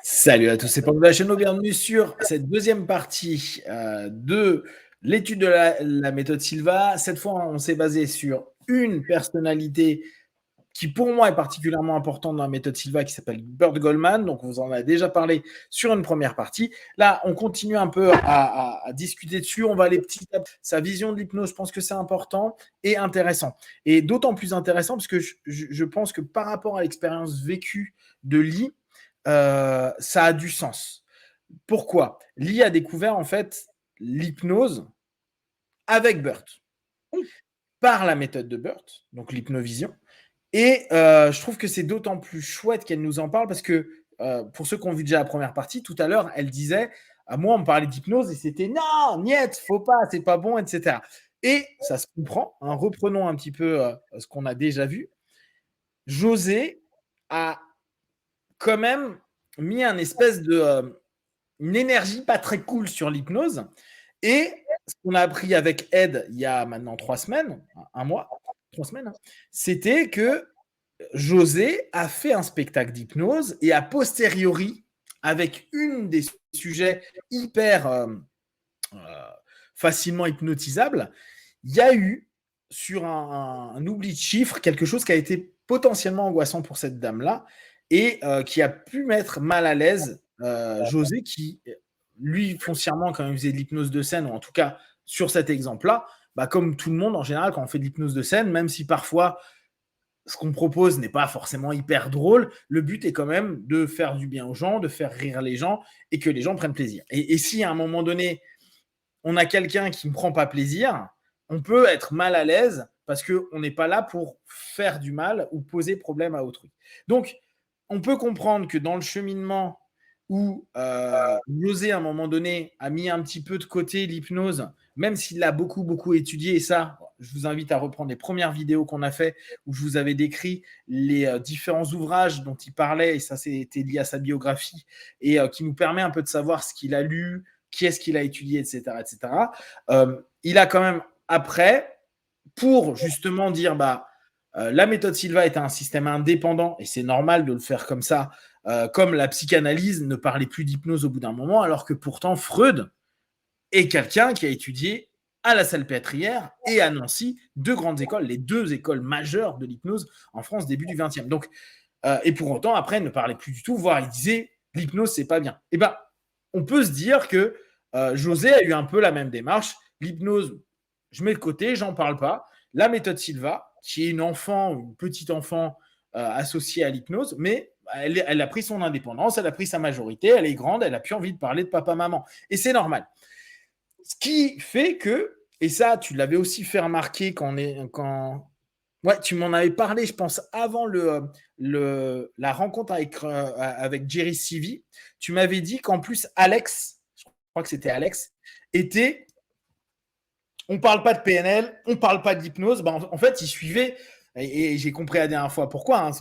Salut à tous, c'est Paul de la chaîne, bienvenue sur cette deuxième partie de l'étude de la méthode Silva. Cette fois, on s'est basé sur une personnalité qui pour moi est particulièrement importante dans la méthode Silva, qui s'appelle Burt Goldman. Donc, on vous en a déjà parlé sur une première partie. Là, on continue un peu à discuter dessus. On va aller petit à petit. Sa vision de l'hypnose, je pense que c'est important et intéressant. Et d'autant plus intéressant parce que je pense que par rapport à l'expérience vécue de Lee, ça a du sens. Pourquoi? Lee a découvert en fait l'hypnose avec Burt, par la méthode de Burt, donc l'hypnovision. Et je trouve que c'est d'autant plus chouette qu'elle nous en parle parce que pour ceux qui ont vu déjà la première partie, tout à l'heure, elle disait à moi, on me parlait d'hypnose et c'était non, niet, faut pas, c'est pas bon, etc. Et ça se comprend. Hein, reprenons un petit peu ce qu'on a déjà vu. José a quand même mis un espèce de une énergie pas très cool sur l'hypnose. Et ce qu'on a appris avec Ed il y a maintenant 3 semaines, un mois, 3 semaines, hein, c'était que José a fait un spectacle d'hypnose et a posteriori, avec une des sujets hyper facilement hypnotisables, il y a eu sur un oubli de chiffres quelque chose qui a été potentiellement angoissant pour cette dame-là et qui a pu mettre mal à l'aise José qui, lui, foncièrement, quand il faisait de l'hypnose de scène, ou en tout cas sur cet exemple-là, bah, comme tout le monde en général, quand on fait de l'hypnose de scène, même si parfois ce qu'on propose n'est pas forcément hyper drôle, le but est quand même de faire du bien aux gens, de faire rire les gens et que les gens prennent plaisir. Et si à un moment donné, on a quelqu'un qui ne prend pas plaisir, on peut être mal à l'aise parce qu'on n'est pas là pour faire du mal ou poser problème à autrui. Donc, on peut comprendre que dans le cheminement où José, à un moment donné, a mis un petit peu de côté l'hypnose, même s'il l'a beaucoup, beaucoup étudié, et ça, je vous invite à reprendre les premières vidéos qu'on a fait où je vous avais décrit les différents ouvrages dont il parlait, et ça, c'était lié à sa biographie, et qui nous permet un peu de savoir ce qu'il a lu, qui est-ce qu'il a étudié, etc. etc. Il a quand même, après, pour justement dire, la méthode Silva est un système indépendant, et c'est normal de le faire comme ça, comme la psychanalyse ne parlait plus d'hypnose au bout d'un moment, alors que pourtant Freud est quelqu'un qui a étudié à la Salpêtrière et à Nancy, deux grandes écoles, les deux écoles majeures de l'hypnose en France début du XXe. Donc, et pour autant, après, il ne parlait plus du tout, voire il disait l'hypnose, c'est pas bien. Eh bien, on peut se dire que José a eu un peu la même démarche. L'hypnose, je mets de côté, j'en parle pas. La méthode Silva, qui est une petite enfant associée à l'hypnose, mais elle a pris son indépendance, elle a pris sa majorité, elle est grande, elle a plus envie de parler de papa-maman. Et c'est normal. Ce qui fait que, et ça, tu l'avais aussi fait remarquer ouais, tu m'en avais parlé, je pense, avant la rencontre avec Jerry Civi. Tu m'avais dit qu'en plus, Alex, je crois que c'était Alex, était. On ne parle pas de PNL, on ne parle pas d'hypnose. En fait, il suivait, et j'ai compris la dernière fois pourquoi, hein,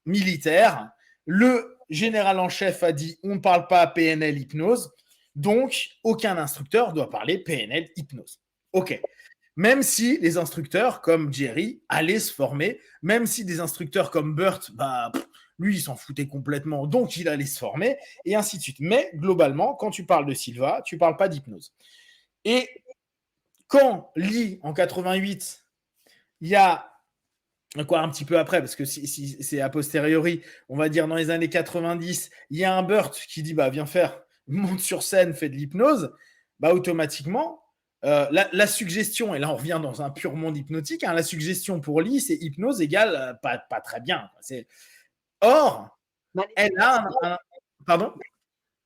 militaire. Le général en chef a dit on ne parle pas PNL hypnose, donc aucun instructeur doit parler PNL hypnose. OK. Même si les instructeurs comme Jerry allaient se former, même si des instructeurs comme Burt, lui, il s'en foutait complètement, donc il allait se former, et ainsi de suite. Mais globalement, quand tu parles de Silva, tu ne parles pas d'hypnose. Et quand Lee, en 88, il y a quoi un petit peu après, parce que si c'est a posteriori, on va dire dans les années 90, il y a un Burt qui dit viens faire, monte sur scène, fais de l'hypnose, automatiquement, la suggestion, et là on revient dans un pur monde hypnotique, hein, la suggestion pour Lee, c'est hypnose égale pas très bien. Or, elle a pardon.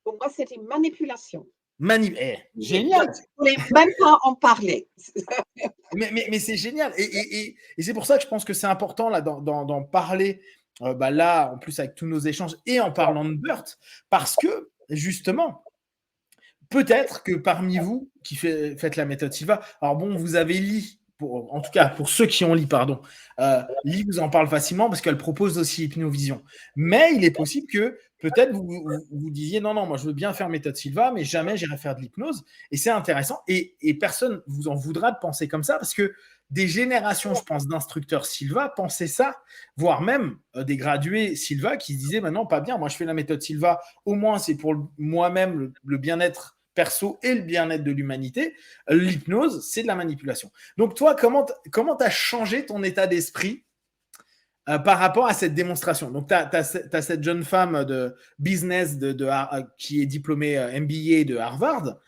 Pour moi, c'est une manipulation. Génial. Je voulais même pas en parler. mais c'est génial. Et c'est pour ça que je pense que c'est important là, d'en parler, là, en plus avec tous nos échanges, et en parlant de Burt, parce que, justement, peut-être que parmi vous qui faites la méthode Silva, alors bon, vous avez Lee, en tout cas pour ceux qui ont Lee, Lee vous en parle facilement parce qu'elle propose aussi hypnovision. Mais il est possible que peut-être vous disiez non, non, moi je veux bien faire méthode Silva, mais jamais j'irai faire de l'hypnose. Et c'est intéressant. Et personne vous en voudra de penser comme ça parce que des générations, je pense, d'instructeurs Silva pensaient ça, voire même des gradués Silva qui se disaient maintenant, pas bien, moi je fais la méthode Silva, au moins c'est pour moi-même le bien-être perso et le bien-être de l'humanité. L'hypnose, c'est de la manipulation. Donc toi, comment tu as changé ton état d'esprit par rapport à cette démonstration? Donc, tu as cette jeune femme de business qui est diplômée MBA de Harvard.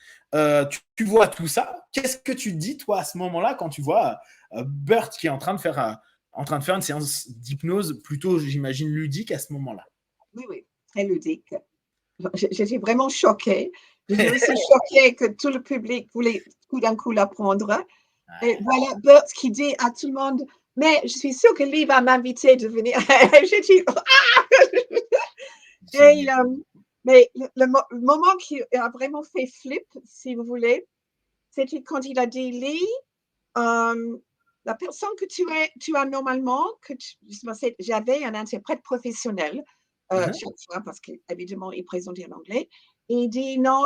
Tu vois tout ça. Qu'est-ce que tu te dis, toi, à ce moment-là, quand tu vois Burt qui est en train de faire une séance d'hypnose plutôt, j'imagine, ludique à ce moment-là? Oui, oui, très ludique. J'étais vraiment choquée. J'étais aussi choquée que tout le public voulait tout d'un coup l'apprendre. Et voilà, Burt qui dit à tout le monde, mais je suis sûre que Lee va m'inviter de venir. J'ai dit, et, mais le moment qui a vraiment fait flip, si vous voulez, c'était quand il a dit, Lee, la personne que tu as normalement, j'avais un interprète professionnel chaque fois, parce qu'évidemment, il présentait en anglais. Et il dit, non,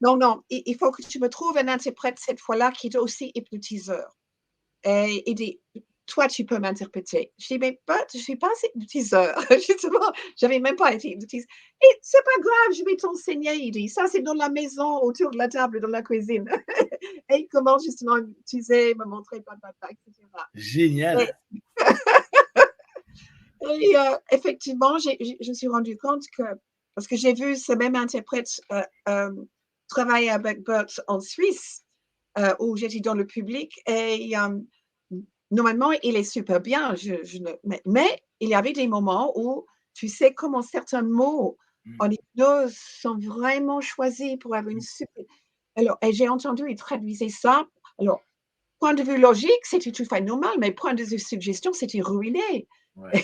non, il faut que tu me trouves un interprète cette fois-là qui est aussi hypnotiseur. Et il dit, toi, tu peux m'interpréter. Je dis, mais je ne suis pas hypnotiseur. Justement, je n'avais même pas été hypnotiseur. Et c'est pas grave, je vais t'enseigner, il dit. Ça, c'est dans la maison, autour de la table, dans la cuisine. Et il commence justement à m'utiliser, me montrer, etc. Génial. Et effectivement, je me suis rendu compte que, parce que j'ai vu ce même interprète travailler avec Burt en Suisse, où j'étais dans le public, et normalement, il est super bien, mais il y avait des moments où tu sais comment certains mots en hypnose sont vraiment choisis pour avoir une super. Alors, et j'ai entendu, il traduisait ça. Alors, point de vue logique, c'était tout à fait normal, mais point de vue suggestion, c'était ruiné. Ouais.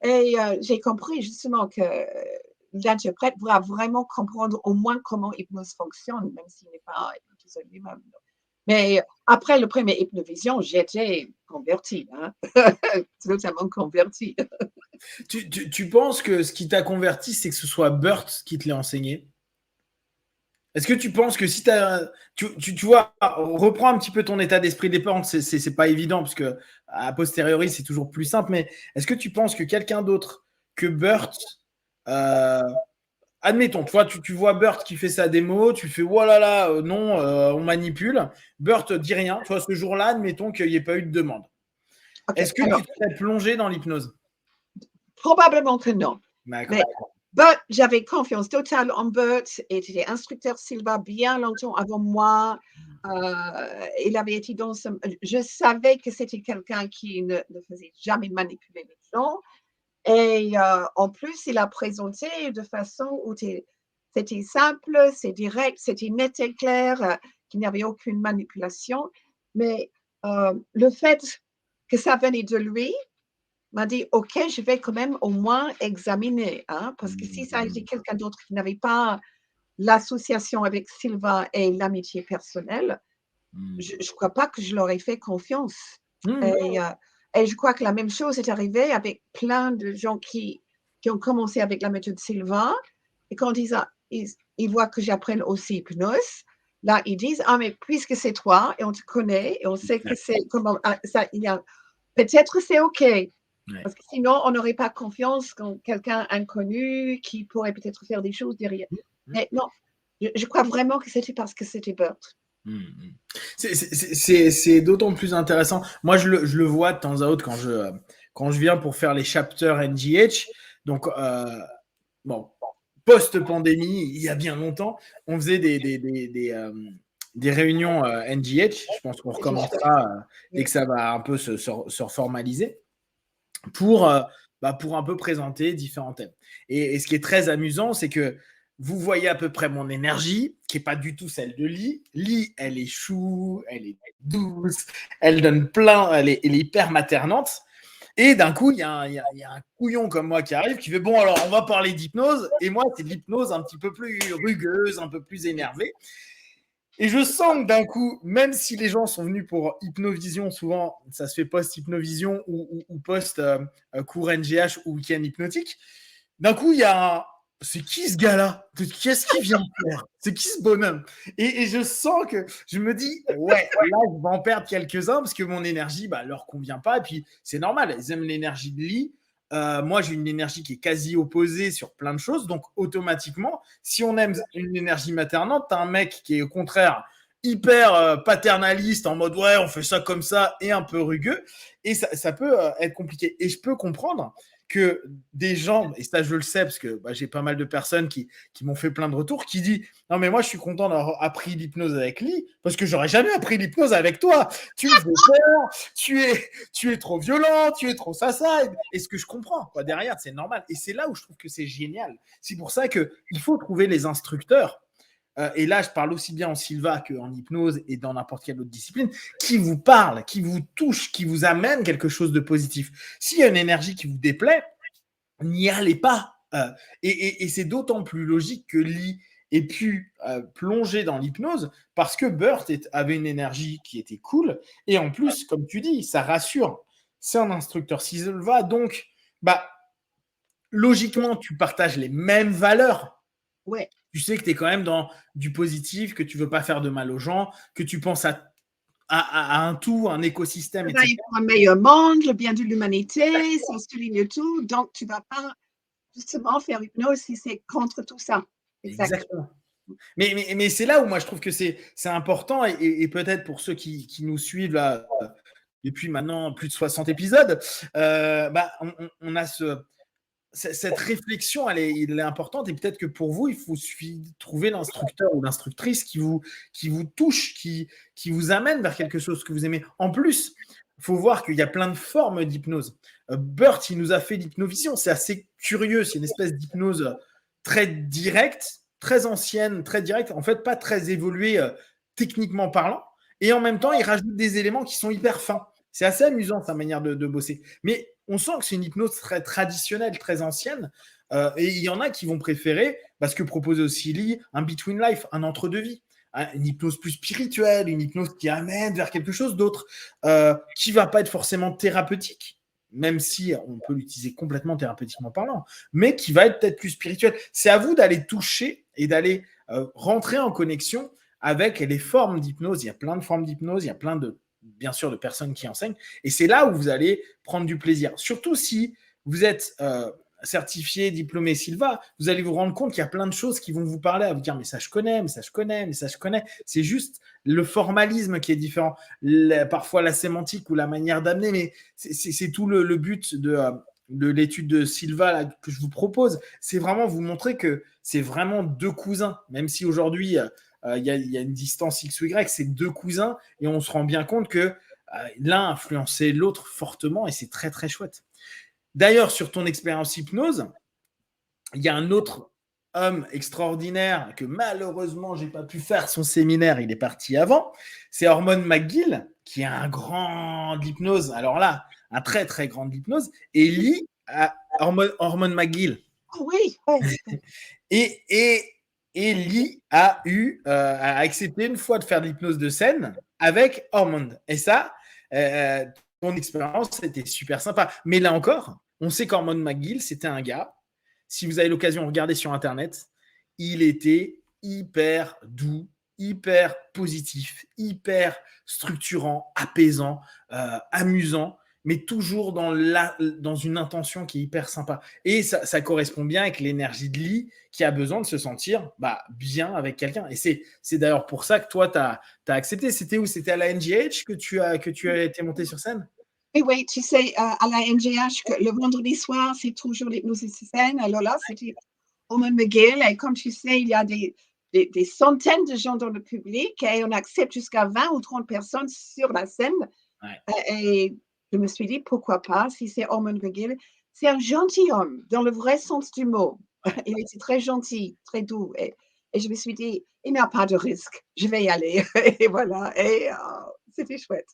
Et j'ai compris justement que l'interprète doit vraiment comprendre au moins comment l'hypnose fonctionne, même s'il n'est pas hypnotiseur lui-même. Mais après le premier Hypnovision, j'étais convertie, hein? Totalement convertie. Tu penses que ce qui t'a converti, c'est que ce soit Burt qui te l'ait enseigné? Est-ce que tu penses que si tu vois, reprends un petit peu ton état d'esprit des parents, c'est pas évident parce que a posteriori c'est toujours plus simple, mais est-ce que tu penses que quelqu'un d'autre que Burt, admettons, tu vois Burt qui fait sa démo, tu fais oh là là, non, on manipule, Burt dit rien, tu vois, ce jour-là, admettons qu'il n'y ait pas eu de demande. Okay, Est-ce que tu te serais plongé dans l'hypnose? Probablement que non. D'accord. Mais Burt, j'avais confiance totale en Burt. Il était instructeur Silva bien longtemps avant moi. Il avait été dans ce. Je savais que c'était quelqu'un qui ne faisait jamais manipuler les gens. Et en plus, il a présenté de façon où c'était simple, c'est direct, c'était net et clair, qu'il n'y avait aucune manipulation. Mais le fait que ça venait de lui m'a dit, OK, je vais quand même au moins examiner, hein, parce que si ça a été quelqu'un d'autre qui n'avait pas l'association avec Silva et l'amitié personnelle, je ne crois pas que je leur ai fait confiance. Et je crois que la même chose est arrivée avec plein de gens qui ont commencé avec la méthode Silva. Et quand ils voient que j'apprenne aussi hypnose, là, ils disent, ah, mais puisque c'est toi, et on te connaît, et on sait que c'est comment, ça, peut-être c'est OK. Parce que sinon, on n'aurait pas confiance en quelqu'un inconnu qui pourrait peut-être faire des choses derrière. Mais non, je crois vraiment que c'était parce que c'était Burt. C'est d'autant plus intéressant. Moi, je le vois de temps à autre quand je viens pour faire les chapters NGH. Donc, bon, post-pandémie, il y a bien longtemps, on faisait des réunions NGH. Je pense qu'on recommencera dès que ça va un peu se reformaliser pour un peu présenter différents thèmes. Et ce qui est très amusant, c'est que vous voyez à peu près mon énergie, qui n'est pas du tout celle de Lee. Lee, elle est chou, elle est douce, elle donne plein, elle est hyper maternante. Et d'un coup, il y a un couillon comme moi qui arrive, qui fait bon, alors on va parler d'hypnose. Et moi, c'est de l'hypnose un petit peu plus rugueuse, un peu plus énervée. Et je sens que d'un coup, même si les gens sont venus pour Hypnovision, souvent ça se fait post-Hypnovision ou post-cours NGH ou week-end hypnotique, d'un coup, il y a un... C'est qui ce gars-là? Qu'est-ce qu'il vient de faire? C'est qui ce bonhomme? Et je sens que je me dis, ouais, là, je vais en perdre quelques-uns parce que mon énergie, bah, leur convient pas. Et puis, c'est normal, ils aiment l'énergie de Lee. Moi, j'ai une énergie qui est quasi opposée sur plein de choses. Donc, automatiquement, si on aime une énergie maternante, t'as un mec qui est au contraire hyper paternaliste, en mode ouais, on fait ça comme ça, et un peu rugueux. Et ça peut être compliqué. Et je peux comprendre que des gens, et ça je le sais parce que j'ai pas mal de personnes qui m'ont fait plein de retours, qui disent non mais moi je suis content d'avoir appris l'hypnose avec Lee parce que j'aurais jamais appris l'hypnose avec toi. Tu me fais peur, tu es trop violent, tu es trop ça. Et ce que je comprends quoi, derrière, c'est normal. Et c'est là où je trouve que c'est génial. C'est pour ça qu'il faut trouver les instructeurs. Et là, je parle aussi bien en Silva qu'en hypnose et dans n'importe quelle autre discipline, qui vous parle, qui vous touche, qui vous amène quelque chose de positif. S'il y a une énergie qui vous déplaît, n'y allez pas. Et c'est d'autant plus logique que Lee ait pu plonger dans l'hypnose parce que Burt avait une énergie qui était cool. Et en plus, comme tu dis, ça rassure. C'est un instructeur Silva, donc logiquement, tu partages les mêmes valeurs. Ouais. Tu sais que tu es quand même dans du positif, que tu veux pas faire de mal aux gens, que tu penses à un tout, un écosystème, etc. Pour un meilleur monde, le bien de l'humanité, ça souligne tout. Donc, tu ne vas pas justement faire hypnose si c'est contre tout ça. Exactement. Mais c'est là où moi je trouve que c'est important et peut-être pour ceux qui nous suivent là depuis maintenant plus de 60 épisodes, on a cette réflexion, elle est importante et peut-être que pour vous, il faut trouver l'instructeur ou l'instructrice qui vous touche, qui vous amène vers quelque chose que vous aimez. En plus, il faut voir qu'il y a plein de formes d'hypnose. Burt, il nous a fait l'hypnovision. C'est assez curieux. C'est une espèce d'hypnose très directe, très ancienne, très directe, en fait, pas très évoluée techniquement parlant. Et en même temps, il rajoute des éléments qui sont hyper fins. C'est assez amusant sa manière de bosser. Mais on sent que c'est une hypnose très traditionnelle, très ancienne. Et il y en a qui vont préférer, parce que propose aussi Lee, un between life, un entre-deux-vie. Une hypnose plus spirituelle, une hypnose qui amène vers quelque chose d'autre, qui ne va pas être forcément thérapeutique, même si on peut l'utiliser complètement thérapeutiquement parlant, mais qui va être peut-être plus spirituelle. C'est à vous d'aller toucher et d'aller rentrer en connexion avec les formes d'hypnose. Il y a plein de formes d'hypnose, il y a plein de bien sûr de personnes qui enseignent. Et c'est là où vous allez prendre du plaisir. Surtout si vous êtes certifié, diplômé Silva, vous allez vous rendre compte qu'il y a plein de choses qui vont vous parler, à vous dire mais ça je connais, mais ça je connais, mais ça je connais. C'est juste le formalisme qui est différent. Parfois la sémantique ou la manière d'amener, mais c'est tout le but de l'étude de Silva là, que je vous propose. C'est vraiment vous montrer que c'est vraiment deux cousins, même si aujourd'hui il y a une distance X ou Y, c'est deux cousins, et on se rend bien compte que l'un influençait l'autre fortement, et c'est très très chouette. D'ailleurs, sur ton expérience hypnose, il y a un autre homme extraordinaire que malheureusement, j'ai pas pu faire son séminaire, il est parti avant, c'est Hormone McGill, qui est un grand d'hypnose, alors là, un très très grand d'hypnose, et Lee, Hormone McGill. Oui. Et Lee a accepté une fois de faire de l'hypnose de scène avec Hormone. Et ça, ton expérience, c'était super sympa. Mais là encore, on sait qu'Hormone McGill, c'était un gars, si vous avez l'occasion de regarder sur Internet, il était hyper doux, hyper positif, hyper structurant, apaisant, amusant, mais toujours dans une intention qui est hyper sympa. Et ça correspond bien avec l'énergie de Lee qui a besoin de se sentir bien avec quelqu'un. Et c'est d'ailleurs pour ça que toi, tu as accepté. C'était où? C'était à la NGH que tu as été monté sur scène? Oui, tu sais, à la NGH, le vendredi soir, c'est toujours l'hypnose sur scène. Alors là, c'était Hormone McGill. Et comme tu sais, il y a des centaines de gens dans le public et on accepte jusqu'à 20 ou 30 personnes sur la scène. Ouais. Et je me suis dit, pourquoi pas, si c'est Hormone McGill. C'est un gentilhomme, dans le vrai sens du mot. Il était très gentil, très doux. Et je me suis dit, il n'y a pas de risque, je vais y aller. Et voilà, et c'était chouette.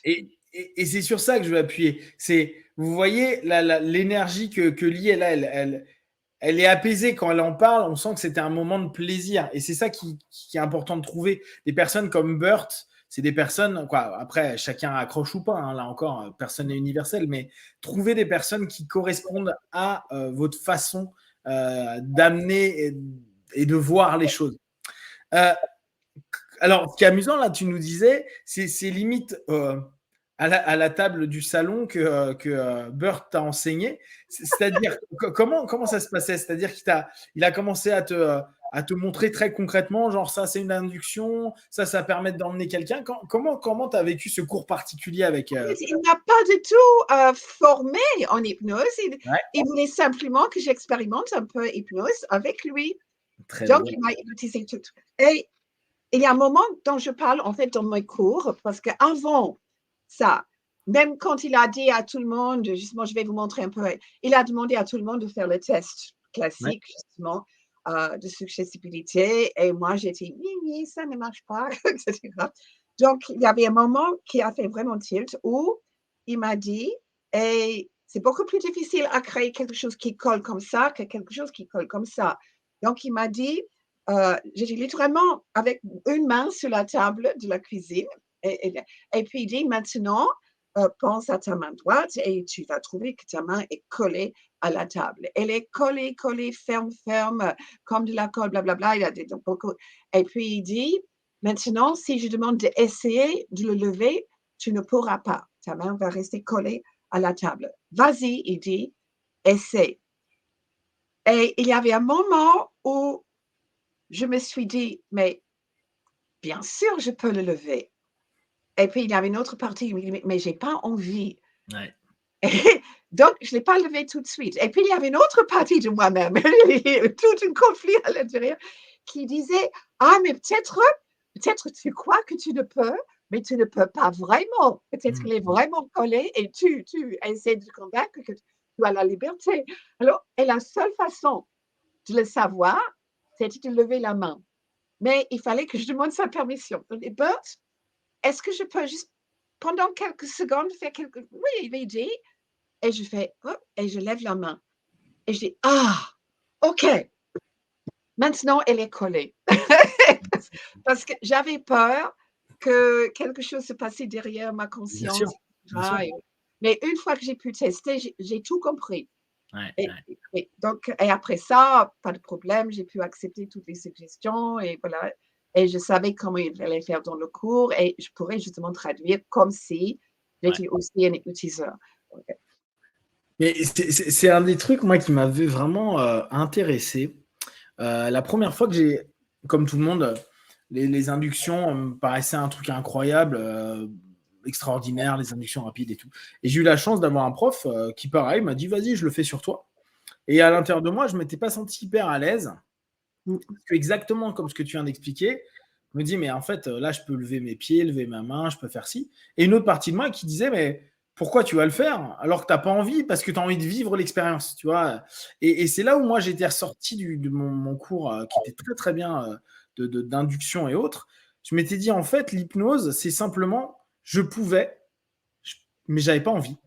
Et c'est sur ça que je veux appuyer. Vous voyez, l'énergie que Lee elle est apaisée quand elle en parle. On sent que c'était un moment de plaisir. Et c'est ça qui est important de trouver. Des personnes comme Burt, c'est des personnes, quoi, après, chacun accroche ou pas, hein, là encore, personne n'est universel, mais trouver des personnes qui correspondent à votre façon d'amener et de voir les choses. Alors, ce qui est amusant, là, tu nous disais, c'est limite à la table du salon que Burt t'a enseigné. C'est-à-dire, comment ça se passait? C'est-à-dire qu'il a commencé à te montrer très concrètement, genre ça, c'est une induction, ça permet d'emmener quelqu'un. Comment tu as vécu ce cours particulier avec. Il n'a pas du tout formé en hypnose. Ouais, Il voulait simplement que j'expérimente un peu hypnose avec lui. très Donc, drôle. il m'a hypnotisé tout. Et il y a un moment dont je parle en fait dans mes cours, parce qu'avant ça, même quand il a dit à tout le monde, justement, je vais vous montrer un peu, il a demandé à tout le monde de faire le test Ouais, classique, justement, de successibilité. Et moi, j'ai dit, oui, ça ne marche pas, etc. Donc, il y avait un moment qui a fait vraiment tilt où il m'a dit, et c'est beaucoup plus difficile à créer quelque chose qui colle comme ça que quelque chose qui colle comme ça. Donc, il m'a dit, j'étais littéralement avec une main sur la table de la cuisine. Et puis il dit maintenant, pense à ta main droite et tu vas trouver que ta main est collée à la table. Elle est collée, collée, ferme, ferme, comme de la colle, blablabla. Il a dit donc beaucoup. Et puis il dit maintenant, si je demande d'essayer de le lever, tu ne pourras pas. Ta main va rester collée à la table. Vas-y, il dit, essaie. Et il y avait un moment où je me suis dit, mais bien sûr, je peux le lever. Et puis, il y avait une autre partie, mais je n'ai pas envie. ouais. Et donc, je ne l'ai pas levé tout de suite. Et puis, il y avait une autre partie de moi-même, tout un conflit à l'intérieur, qui disait, ah, mais peut-être tu crois que tu ne peux, mais tu ne peux pas vraiment. Peut-être qu'il est vraiment collé et tu essaies de convaincre que tu as la liberté. Alors, et la seule façon de le savoir, c'était de lever la main. Mais il fallait que je demande sa permission. Et Bert, est-ce que je peux juste, pendant quelques secondes, faire quelque... Oui, il dit. Et je fais, oh, et je lève la main. Et je dis, ah, OK, maintenant elle est collée. Parce que j'avais peur que quelque chose se passait derrière ma Bien sûr, conscience. bien sûr. Mais une fois que j'ai pu tester, j'ai tout compris. Ouais, Et, ouais. et après ça, pas de problème, j'ai pu accepter toutes les suggestions et voilà. Et je savais comment il fallait faire dans le cours et je pourrais justement traduire comme si Ouais. j'étais aussi un hypnotiseur. Mais c'est un des trucs, moi, qui m'avait vraiment intéressé. La première fois que j'ai, comme tout le monde, les inductions me paraissaient un truc incroyable, extraordinaire, les inductions rapides et tout. Et j'ai eu la chance d'avoir un prof qui, pareil, m'a dit, vas-y, je le fais sur toi. Et à l'intérieur de moi, je ne m'étais pas senti hyper à l'aise. Parce que exactement comme ce que tu viens d'expliquer, je me dis, mais en fait, là, je peux lever mes pieds, lever ma main, je peux faire ci. Et une autre partie de moi qui disait, mais pourquoi tu vas le faire alors que tu n'as pas envie, parce que tu as envie de vivre l'expérience, tu vois. Et c'est là où moi, j'étais ressorti de mon cours qui était très, très bien d'induction et autres. Je m'étais dit, en fait, l'hypnose, c'est simplement, je pouvais, mais j'avais pas envie.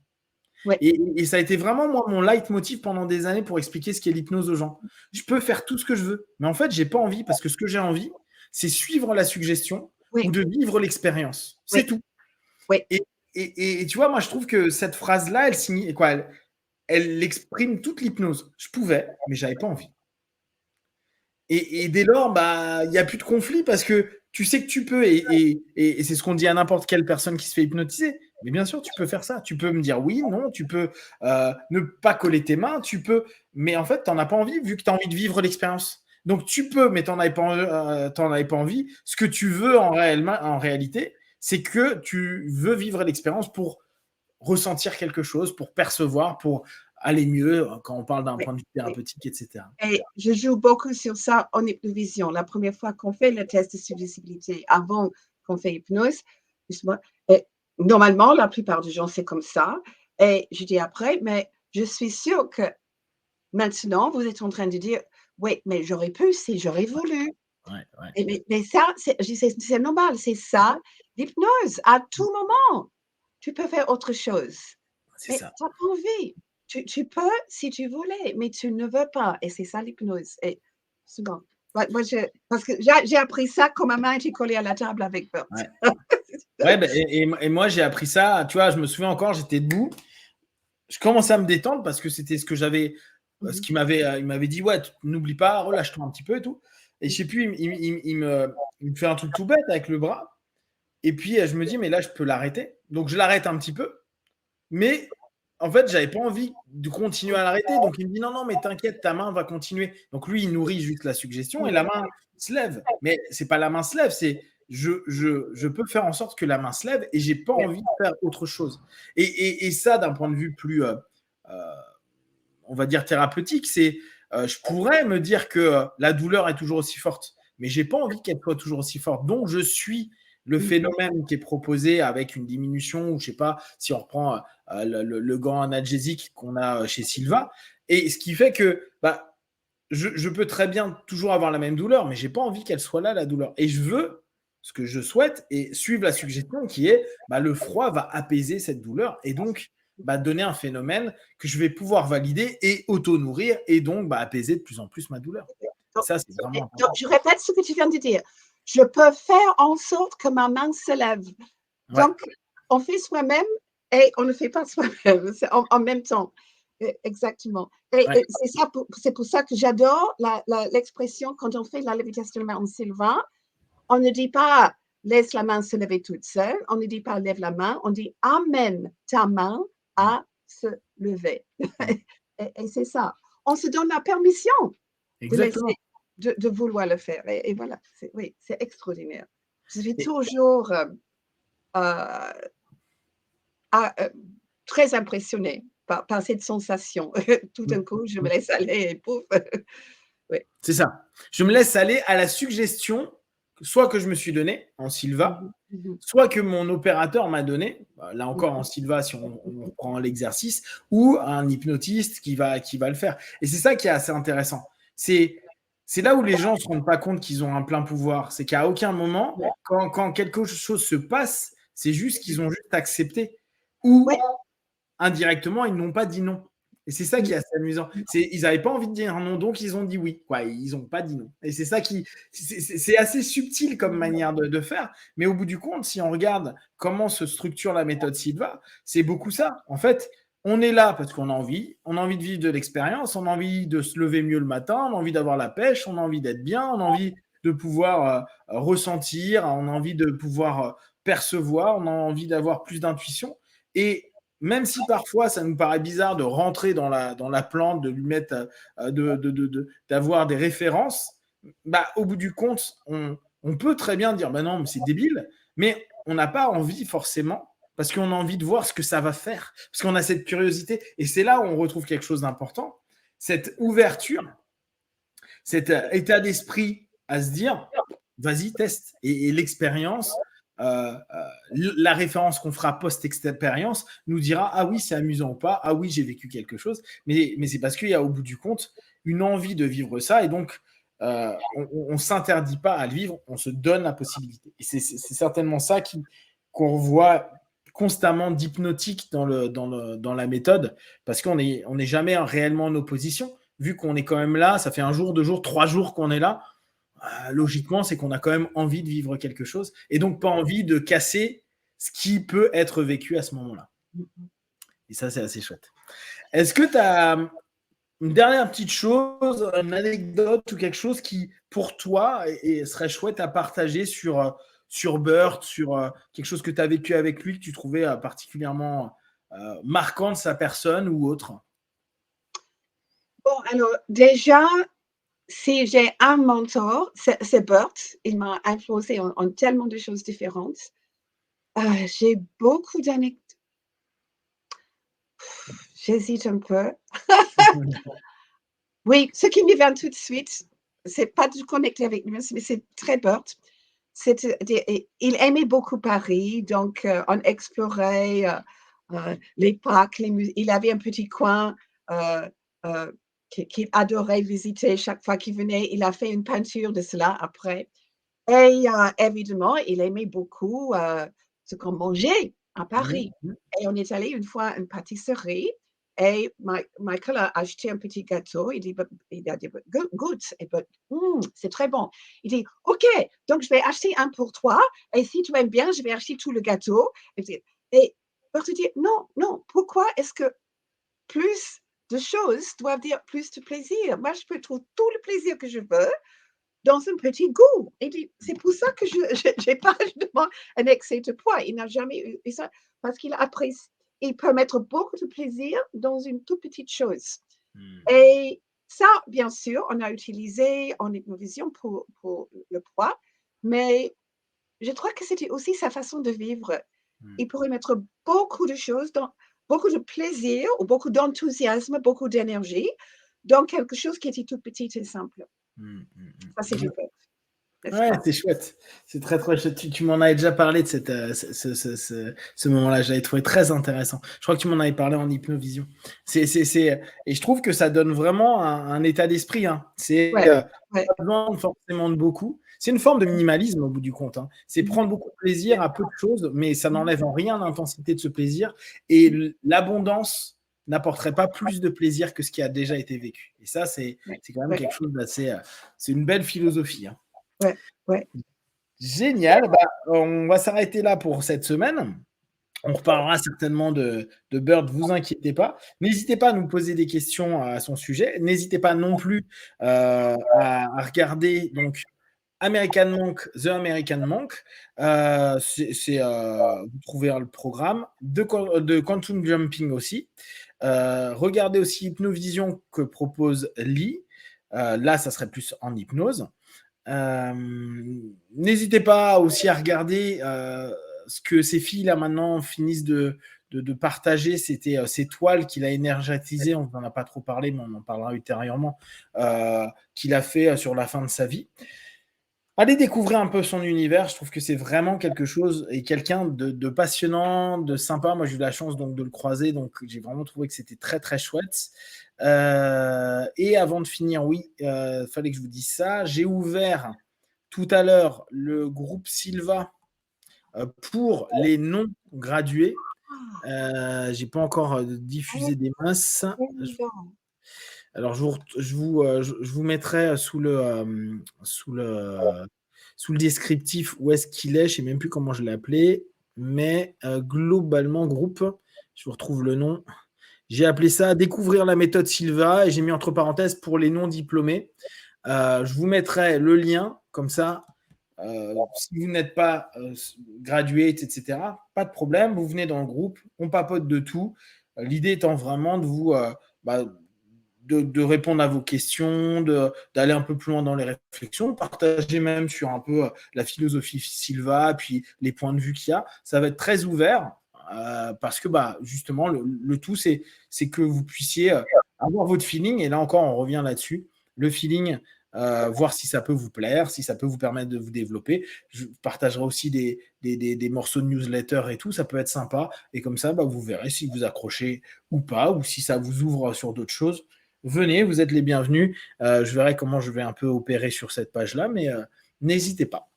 Oui, Et ça a été vraiment, moi, mon leitmotiv pendant des années pour expliquer ce qu'est l'hypnose aux gens. Je peux faire tout ce que je veux, mais en fait, j'ai pas envie parce que ce que j'ai envie, c'est suivre la suggestion ou oui, de vivre l'expérience. C'est oui, tout. oui, Et, et tu vois, moi, je trouve que cette phrase-là, elle signifie quoi? Elle exprime toute l'hypnose. Je pouvais, mais j'avais pas envie. Et dès lors, bah, il n'y a plus de conflit parce que tu sais que tu peux, et c'est ce qu'on dit à n'importe quelle personne qui se fait hypnotiser. Mais bien sûr, tu peux faire ça. Tu peux me dire oui, non, tu peux ne pas coller tes mains, tu peux, mais en fait, tu n'en as pas envie vu que tu as envie de vivre l'expérience. Donc tu peux, mais tu n'en avais pas envie. Ce que tu veux en réalité, c'est que tu veux vivre l'expérience pour ressentir quelque chose, pour percevoir, pour aller mieux quand on parle d'un oui, point de vue oui. thérapeutique, etc. Et je joue beaucoup sur ça en hypnovision. La première fois qu'on fait le test de suggestibilité, avant qu'on fait hypnose, justement, et normalement, la plupart des gens, c'est comme ça. Et je dis après, mais je suis sûre que maintenant, vous êtes en train de dire, oui, mais j'aurais pu si j'aurais voulu. Ouais, ouais. Et mais ça, c'est normal, c'est ça, l'hypnose. À tout moment, tu peux faire autre chose. C'est Mais ça. tu as pas envie. Tu peux si tu voulais, mais tu ne veux pas et c'est ça l'hypnose et souvent. Moi je parce que j'ai appris ça quand ma main était collée à la table avec Bert. Ouais. Ouais, et moi, j'ai appris ça. Tu vois, je me souviens encore, j'étais debout. Je commençais à me détendre parce que c'était ce que j'avais, ce qu'il il m'avait dit, ouais, n'oublie pas, relâche-toi un petit peu et tout. Et je sais plus, il me fait un truc tout bête avec le bras. Et puis, je me dis, mais là, je peux l'arrêter. Donc, je l'arrête un petit peu. Mais en fait, j'avais pas envie de continuer à l'arrêter. Donc, il me dit, non, non, mais t'inquiète, ta main va continuer. Donc, lui, il nourrit juste la suggestion et la main se lève. Mais c'est pas la main se lève, c'est je peux faire en sorte que la main se lève et j'ai pas envie de faire autre chose. Et ça, d'un point de vue plus, on va dire, thérapeutique, c'est je pourrais me dire que la douleur est toujours aussi forte, mais j'ai pas envie qu'elle soit toujours aussi forte. Donc, je suis le phénomène qui est proposé avec une diminution, ou je sais pas, si on reprend le gant analgésique qu'on a chez Silva, et ce qui fait que bah, je peux très bien toujours avoir la même douleur, mais j'ai pas envie qu'elle soit là, la douleur. Et je veux, ce que je souhaite, et suivre la suggestion qui est bah, le froid va apaiser cette douleur, et donc bah, donner un phénomène que je vais pouvoir valider et auto-nourrir, et donc bah, apaiser de plus en plus ma douleur. Donc, ça, c'est vraiment important. donc, je répète ce que tu viens de dire. Je peux faire en sorte que ma main se lève. Ouais. Donc, on fait soi-même et on ne fait pas soi-même en même temps. Exactement. Et Ouais. c'est pour ça que j'adore l'expression quand on fait la lévitation de la main en Sylvain. On ne dit pas laisse la main se lever toute seule. On ne dit pas lève la main. On dit amène ta main à se lever. Et c'est ça. On se donne la permission de Exactement. laisser, de vouloir le faire. Et voilà, oui, c'est extraordinaire. Je suis toujours très impressionnée par cette sensation. Tout d'un coup, je me laisse aller et pouf. Oui. C'est ça. Je me laisse aller à la suggestion, soit que je me suis donnée en Silva, soit que mon opérateur m'a donné, là encore en Silva si on prend l'exercice, ou un hypnotiste qui va le faire. Et c'est ça qui est assez intéressant. C'est là où les gens ne se rendent pas compte qu'ils ont un plein pouvoir. C'est qu'à aucun moment, quand quelque chose se passe, c'est juste qu'ils ont juste accepté. Ou indirectement, ils n'ont pas dit non. Et c'est ça qui est assez amusant. Ils n'avaient pas envie de dire non, donc ils ont dit oui. Quoi, ils n'ont pas dit non. Et c'est ça qui. C'est assez subtil comme manière de faire. Mais au bout du compte, si on regarde comment se structure la méthode Silva, c'est beaucoup ça. En fait, on est là parce qu'on a envie. On a envie de vivre de l'expérience. On a envie de se lever mieux le matin. On a envie d'avoir la pêche. On a envie d'être bien. On a envie de pouvoir ressentir. On a envie de pouvoir percevoir. On a envie d'avoir plus d'intuition. Et même si parfois ça nous paraît bizarre de rentrer dans la plante, de lui mettre, d'avoir des références, bah, au bout du compte, on peut très bien dire bah non, mais c'est débile, mais on n'a pas envie forcément parce qu'on a envie de voir ce que ça va faire, parce qu'on a cette curiosité. Et c'est là où on retrouve quelque chose d'important, cette ouverture, cet état d'esprit à se dire vas-y, teste. Et l'expérience, la référence qu'on fera post-expérience nous dira ah oui, c'est amusant ou pas, ah oui, j'ai vécu quelque chose. Mais c'est parce qu'il y a au bout du compte une envie de vivre ça. Et donc, on ne s'interdit pas à le vivre, on se donne la possibilité. Et c'est certainement ça qu'on voit constamment d'hypnotique dans la méthode, parce qu'on n'est jamais réellement en opposition. Vu qu'on est quand même là, ça fait un jour, 2 jours, 3 jours qu'on est là, logiquement, c'est qu'on a quand même envie de vivre quelque chose et donc pas envie de casser ce qui peut être vécu à ce moment-là. Et ça, c'est assez chouette. Est-ce que tu as une dernière petite chose, une anecdote ou quelque chose qui, pour toi, serait chouette à partager sur Burt, sur quelque chose que tu as vécu avec lui, que tu trouvais particulièrement marquant de sa personne ou autre? Bon, alors déjà, si j'ai un mentor, c'est Burt. Il m'a influencé en tellement de choses différentes. J'ai beaucoup d'anecdotes. J'hésite un peu. Oui, ce qui me vient tout de suite, c'est pas du connecté avec lui, mais c'est très Burt. Il aimait beaucoup Paris, donc on explorait les parcs, il avait un petit coin euh, euh, qu'il adorait visiter chaque fois qu'il venait. Il a fait une peinture de cela après. Et évidemment, il aimait beaucoup ce qu'on mangeait à Paris. Et on est allé une fois à une pâtisserie Et Michael a acheté un petit gâteau. Il a dit, goûte, c'est très bon. Il dit, OK, donc je vais acheter un pour toi. Et si tu aimes bien, je vais acheter tout le gâteau. Et Berthe dit, non, non, pourquoi est-ce que plus de choses doivent dire plus de plaisir? Moi, je peux trouver tout le plaisir que je veux dans un petit goût. Et c'est pour ça que je n'ai pas justement un excès de poids. Il n'a jamais eu ça parce qu'il apprécie. Il peut mettre beaucoup de plaisir dans une toute petite chose. Et ça, bien sûr, on a utilisé en hypnovision pour le poids, mais je crois que c'était aussi sa façon de vivre. Il pourrait mettre beaucoup de choses, beaucoup de plaisir, ou beaucoup d'enthousiasme, beaucoup d'énergie dans quelque chose qui était tout petit et simple. Ça, c'est chouette. Ouais, c'est chouette. C'est très, très chouette. Tu m'en avais déjà parlé de ce moment-là. J'avais trouvé très intéressant. Je crois que tu m'en avais parlé en hypnovision. Et je trouve que ça donne vraiment un état d'esprit. Hein. C'est pas besoin forcément de beaucoup. C'est une forme de minimalisme au bout du compte. Hein. C'est prendre beaucoup de plaisir à peu de choses, mais ça n'enlève en rien l'intensité de ce plaisir. Et l'abondance n'apporterait pas plus de plaisir que ce qui a déjà été vécu. Et ça, c'est quand même quelque chose d'assez. C'est une belle philosophie. Hein. Ouais. Génial. On va s'arrêter là pour cette semaine. On reparlera certainement de Bird, vous inquiétez pas. N'hésitez pas à nous poser des questions à son sujet. N'hésitez pas non plus à regarder donc American Monk, The American Monk. Vous trouvez le programme de Quantum Jumping aussi. Regardez aussi Hypnovision que propose Lee. Là, ça serait plus en hypnose. N'hésitez pas aussi à regarder ce que ces filles là maintenant finissent de partager. C'était ces toiles qu'il a énergétisées, on n'en a pas trop parlé, mais on en parlera ultérieurement, qu'il a fait sur la fin de sa vie. Allez découvrir un peu son univers, je trouve que c'est vraiment quelque chose et quelqu'un de passionnant, de sympa. Moi j'ai eu la chance donc de le croiser, donc j'ai vraiment trouvé que c'était très très chouette. Et avant de finir, fallait que je vous dise ça. J'ai ouvert tout à l'heure le groupe Silva pour les non gradués. J'ai pas encore diffusé des masses. Alors je vous mettrai sous le descriptif où est-ce qu'il est. Je sais même plus comment je l'ai appelé, mais globalement groupe. Je vous retrouve le nom. J'ai appelé ça découvrir la méthode Silva et j'ai mis entre parenthèses pour les non diplômés. Je vous mettrai le lien comme ça. Si vous n'êtes pas gradué, etc., pas de problème. Vous venez dans le groupe, on papote de tout. L'idée étant vraiment de vous de répondre à vos questions, d'aller un peu plus loin dans les réflexions, partager même sur un peu la philosophie Silva, puis les points de vue qu'il y a. Ça va être très ouvert parce que justement, le tout, c'est que vous puissiez avoir votre feeling. Et là encore, on revient là-dessus. Le feeling, voir si ça peut vous plaire, si ça peut vous permettre de vous développer. Je partagerai aussi des morceaux de newsletter et tout. Ça peut être sympa. Et comme ça, vous verrez si vous accrochez ou pas, ou si ça vous ouvre sur d'autres choses. Venez, vous êtes les bienvenus. Je verrai comment je vais un peu opérer sur cette page-là, mais n'hésitez pas.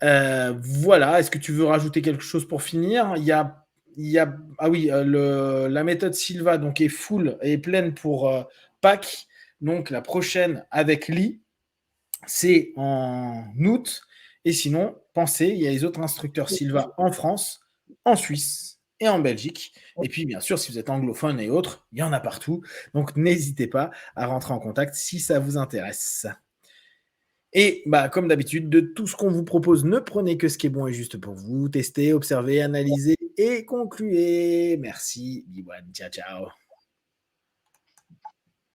Voilà, est-ce que tu veux rajouter quelque chose pour finir? La méthode Silva donc, est full et pleine pour Pâques. Donc la prochaine avec Lee, c'est en août. Et sinon, pensez, il y a les autres instructeurs Silva en France, en Suisse et en Belgique. Et puis, bien sûr, si vous êtes anglophone et autres, il y en a partout. Donc, n'hésitez pas à rentrer en contact si ça vous intéresse. Et comme d'habitude, de tout ce qu'on vous propose, ne prenez que ce qui est bon et juste pour vous. Testez, observez, analysez et concluez. Merci. Ciao, ciao.